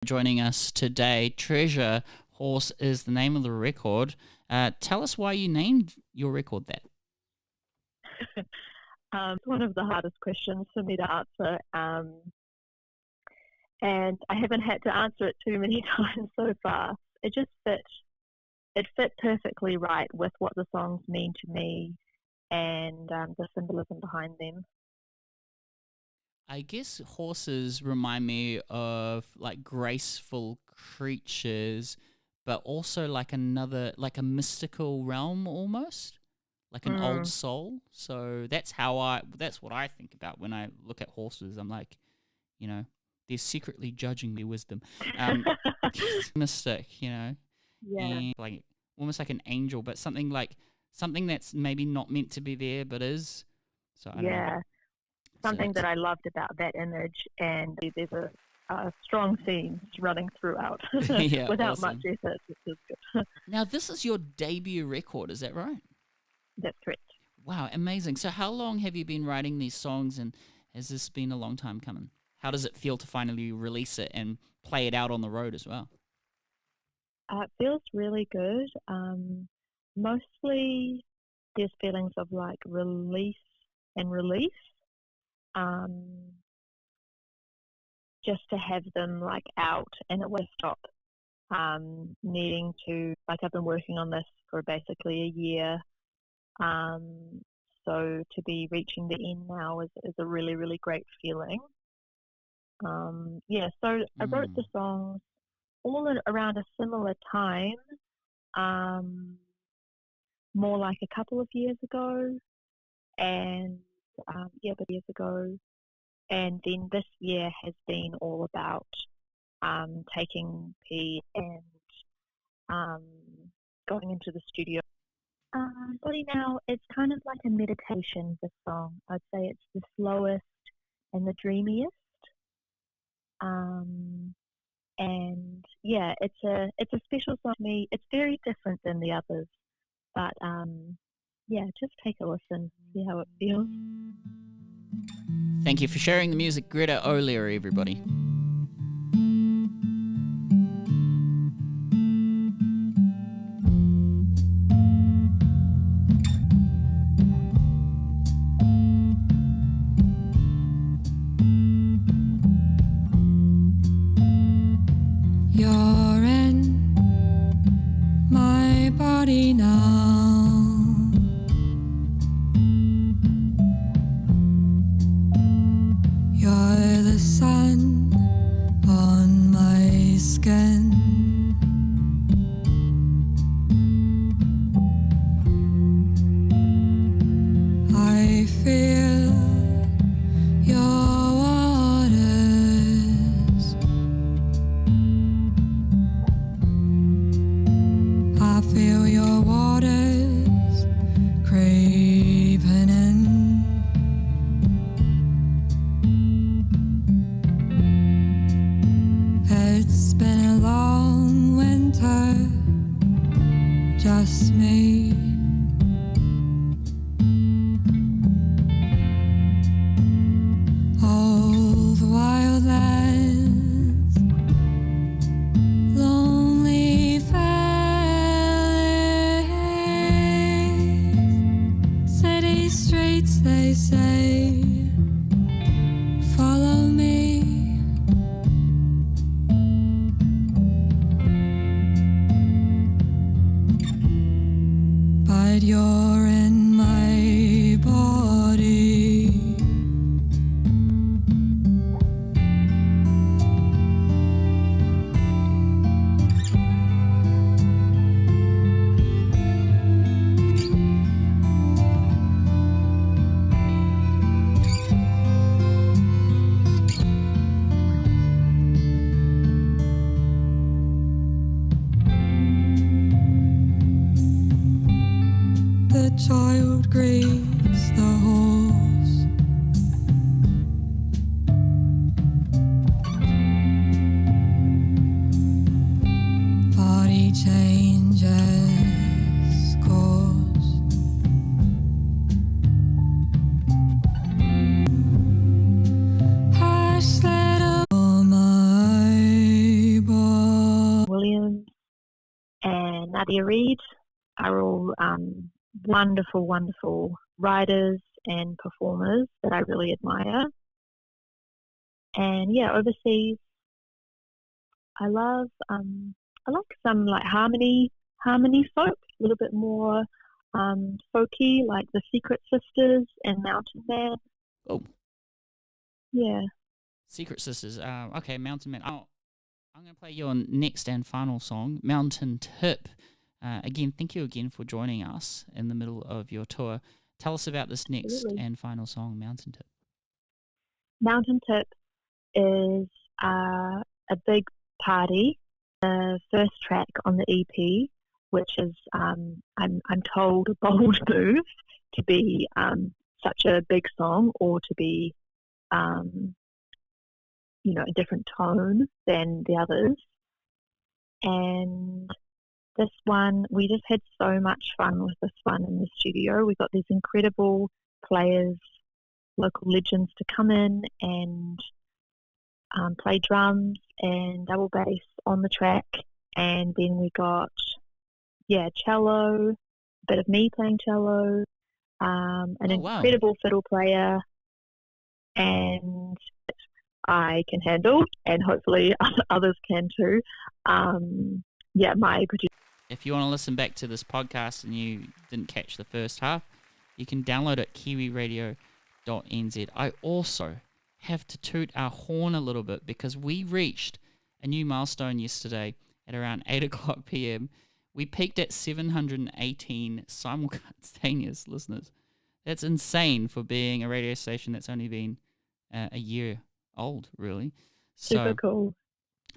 joining us today. Treasure Horse is the name of the record. Tell us why you named your record that. It's one of the hardest questions for me to answer, and I haven't had to answer it too many times so far. It just fit. It fit perfectly right with what the songs mean to me and the symbolism behind them. I guess horses remind me of like graceful creatures, but also like a mystical realm almost, like an old soul. So that's what I think about when I look at horses. I'm like, they're secretly judging their wisdom. Mystic, Yeah. and like almost like an angel, but something that's maybe not meant to be there, but is. So I don't know. Something that I loved about that image, and there's a strong theme running throughout Yeah, without awesome. much effort, which is good. Now, this is your debut record, is that right? That's correct. Wow, amazing. So how long have you been writing these songs, and has this been a long time coming? How does it feel to finally release it and play it out on the road as well? It feels really good. Mostly there's feelings of like release and relief. Just to have them like out and it will stop needing to, like, I've been working on this for basically a year, so to be reaching the end now is a really, really great feeling. So I wrote the songs all around a similar time, more like a couple of years ago, and years ago. And then this year has been all about taking P and going into the studio. Body Now, it's kind of like a meditation, this song. I'd say it's the slowest and the dreamiest. And yeah, it's a special song to me. It's very different than the others. But just take a listen, see how it feels. Thank you for sharing the music, Greta O'Leary, everybody. You're in my body now. You're the sun on my skin. I feel your waters. I feel your waters creeping in. It's been a long winter, just me. All the wild lands, lonely valleys, city streets, they say, follow me. But you're in my body. The child greets the horse. Body changes course. Hush, little my Nadia Reid are all wonderful, wonderful writers and performers that I really admire. And yeah, overseas, I like some like harmony folk, a little bit more folky, like the Secret Sisters and Mountain Man. Oh, Yeah. Secret Sisters. Okay, Mountain Man. I'm going to play your next and final song, Mountain Tip. Again, thank you again for joining us in the middle of your tour. Tell us about this next Absolutely. and final song, Mountain Tip. Mountain Tip is a big party. The first track on the EP, which is I'm told a bold move to be such a big song, or to be a different tone than the others. And this one, we just had so much fun with this one in the studio. We got these incredible players, local legends, to come in and play drums and double bass on the track. And then we got, cello, a bit of me playing cello, an incredible fiddle player, and I can handle, and hopefully others can too. My producer. If you want to listen back to this podcast and you didn't catch the first half, you can download it at kiwiradio.nz. I also have to toot our horn a little bit because we reached a new milestone yesterday at around 8 o'clock p.m. We peaked at 718 simultaneous listeners. That's insane for being a radio station that's only been a year old, really. Super cool.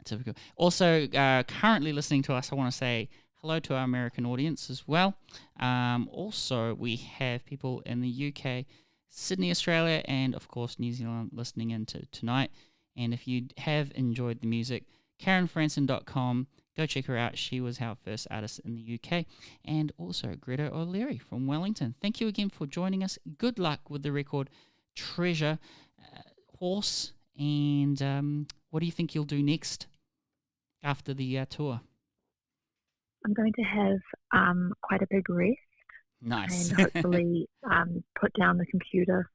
Typical. Also, currently listening to us, I want to say hello to our American audience as well. Also, we have people in the UK, Sydney, Australia, and of course New Zealand listening in tonight. And if you have enjoyed the music, KarenFranson.com, go check her out. She was our first artist in the UK. And also Greta O'Leary from Wellington. Thank you again for joining us. Good luck with the record Treasure, Horse, and what do you think you'll do next after the tour? I'm going to have quite a big rest. Nice. And hopefully put down the computer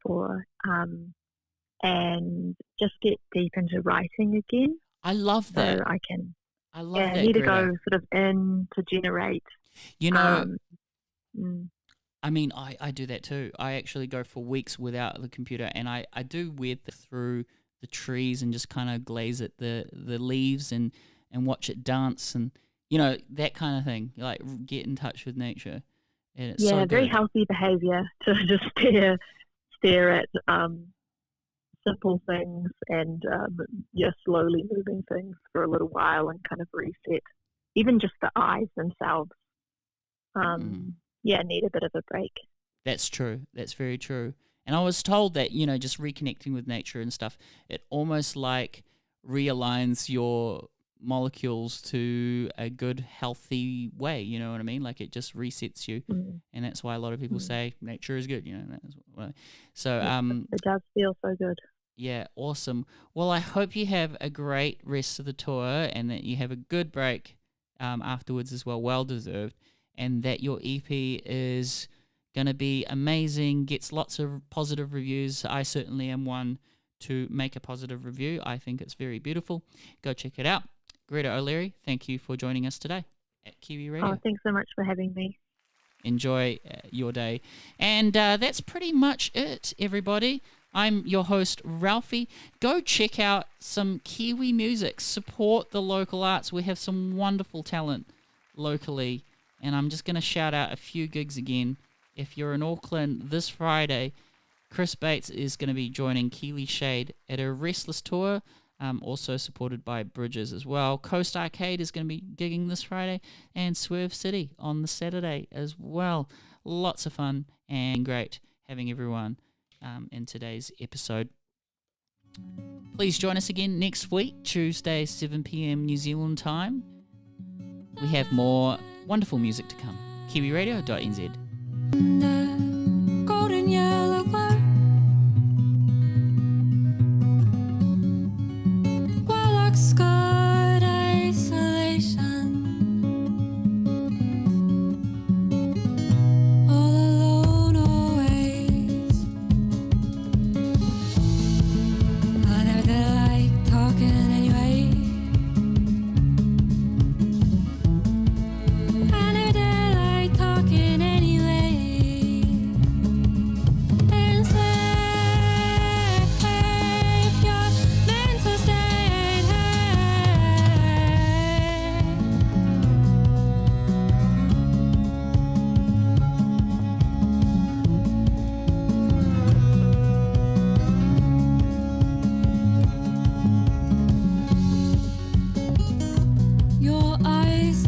and just get deep into writing again. I love that. So I can. I love that. I need Greta. to go sort of in to generate. I mean, I do that too. I actually go for weeks without the computer, and I do weird through the trees and just kind of glaze at the leaves and watch it dance and, that kind of thing. Like, get in touch with nature. And it's so very good. healthy behavior to just stare at simple things and slowly moving things for a little while and kind of reset. Even just the eyes themselves. Need a bit of a break. That's true. That's very true. And I was told that, just reconnecting with nature and stuff, it almost like realigns your molecules to a good, healthy way. You know what I mean? Like it just resets you. And that's why a lot of people say nature is good. So it does feel so good. Yeah, awesome. Well, I hope you have a great rest of the tour and that you have a good break afterwards as well deserved, and that your EP is going to be amazing, gets lots of positive reviews. I certainly am one to make a positive review. I think it's very beautiful. Go check it out. Greta O'Leary, thank you for joining us today at Kiwi Radio. Oh, thanks so much for having me. Enjoy your day. And that's pretty much it, everybody. I'm your host, Ralphie. Go check out some Kiwi music. Support the local arts. We have some wonderful talent locally. And I'm just going to shout out a few gigs again. If you're in Auckland this Friday, Chris Bates is going to be joining Keely Shade at a Restless tour, also supported by Bridges as well. Coast Arcade is going to be gigging this Friday, and Swerve City on the Saturday as well. Lots of fun and great having everyone in today's episode. Please join us again next week, Tuesday, 7 p.m. New Zealand time. We have more wonderful music to come. KiwiRadio.nz. Golden yellow glow, while like scarred isolation,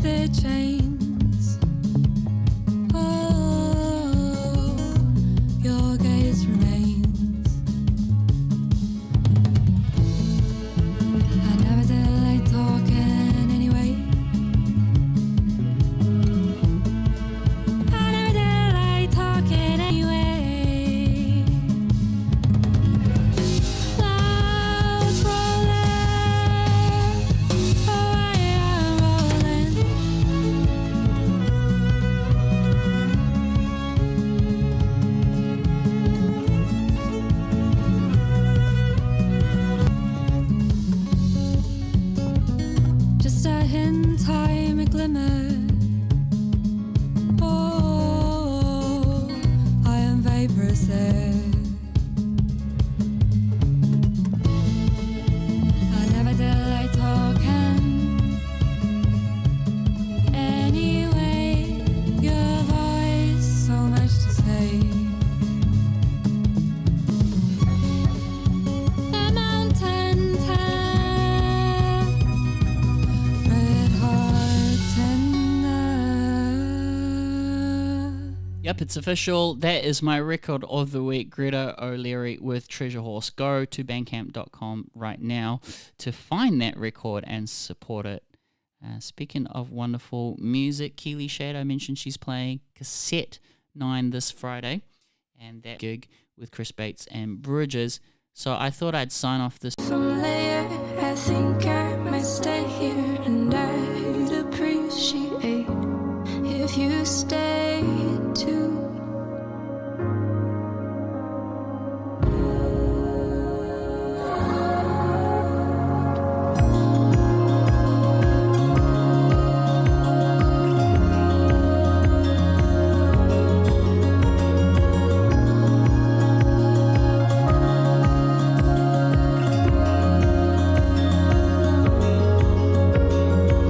their chains. Oh, your gaze remains. I never did like talking anyway. I never did like talking anyway. Clouds rolling, oh I am rolling. Just a hint time, a glimmer. Oh, I am vaporous there. I never did like talking anyway. Your voice, so much to say. The mountain top, red heart tender. Yep, it's official. That is my record of the week, Greta O'Leary with Treasure Horse. Go to bandcamp.com right now to find that record and support it. Speaking of wonderful music, Keely Shade, I mentioned she's playing Cassette 9 this Friday, and that gig with Chris Bates and Bridges. So I thought I'd sign off this. From there, I think I might stay here, and I'd appreciate if you stayed too.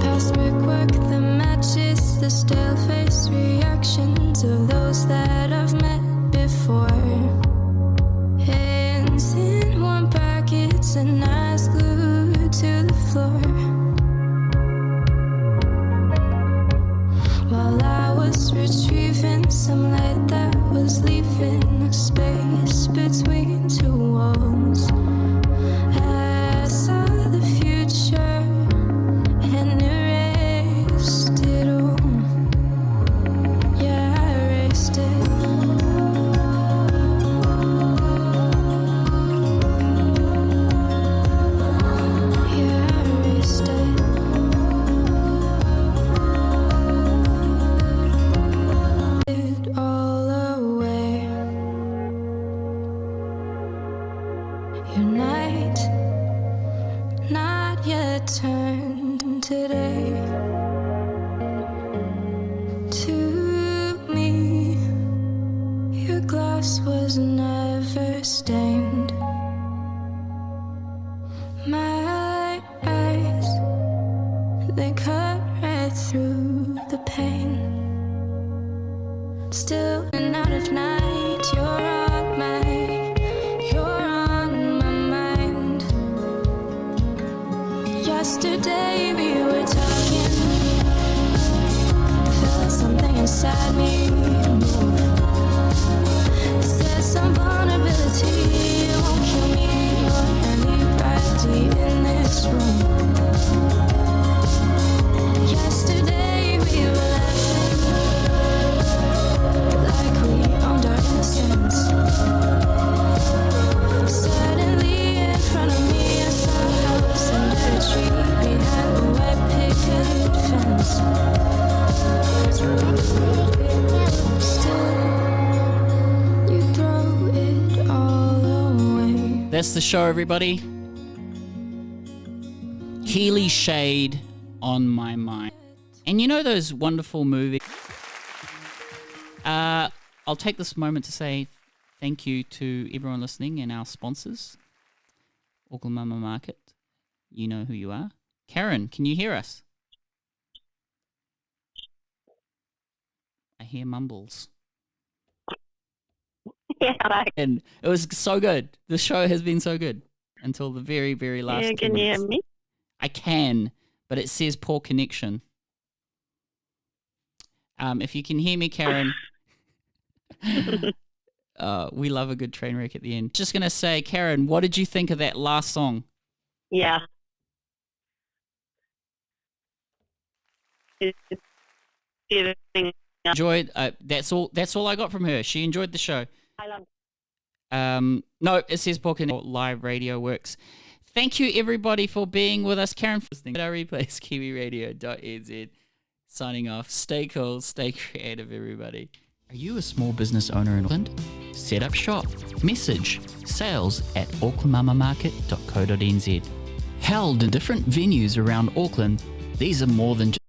Past brickwork, the matches, the stale face reactions of those that I've met before. Hands in warm pockets and eyes glued to the floor. While I was retrieving some light that was leaving a space between two walls, I saw the future and erased it all. Yeah, I erased it. Yeah, I erased it. It all away. Your night not yet turned today. To me, your glass was never stained. My eyes, they cut right through the pain. Still and out of night, you're on my mind. Yesterday we were talking, felt something inside me move. Said some vulnerability won't kill me or anybody in this room. Yesterday we were laughing like we owned our innocence. Suddenly in front of me I saw a house under a tree behind a white picket fence. Still, you throw it all away. That's the show, everybody. Keely Shade on my mind. And you know those wonderful movies? I'll take this moment to say thank you to everyone listening and our sponsors. Auckland Mama Market, you know who you are. Karen, can you hear us? I hear mumbles. Yeah, like, And it was so good. The show has been so good until the very, very last yeah, 2 can you hear minutes. me? I can, but it says poor connection. If you can hear me, Karen, we love a good train wreck at the end. Just going to say, Karen, what did you think of that last song? Yeah. Enjoyed. That's all I got from her. She enjoyed the show. I love. No, it says book in live radio works. Thank you everybody for being with us. Karen, for listening. Our replays, kiwiradio.nz. Signing off. Stay cool, stay creative, everybody. Are you a small business owner in Auckland? Set up shop. Message sales@aucklandmamamarket.co.nz. Held in different venues around Auckland, these are more than just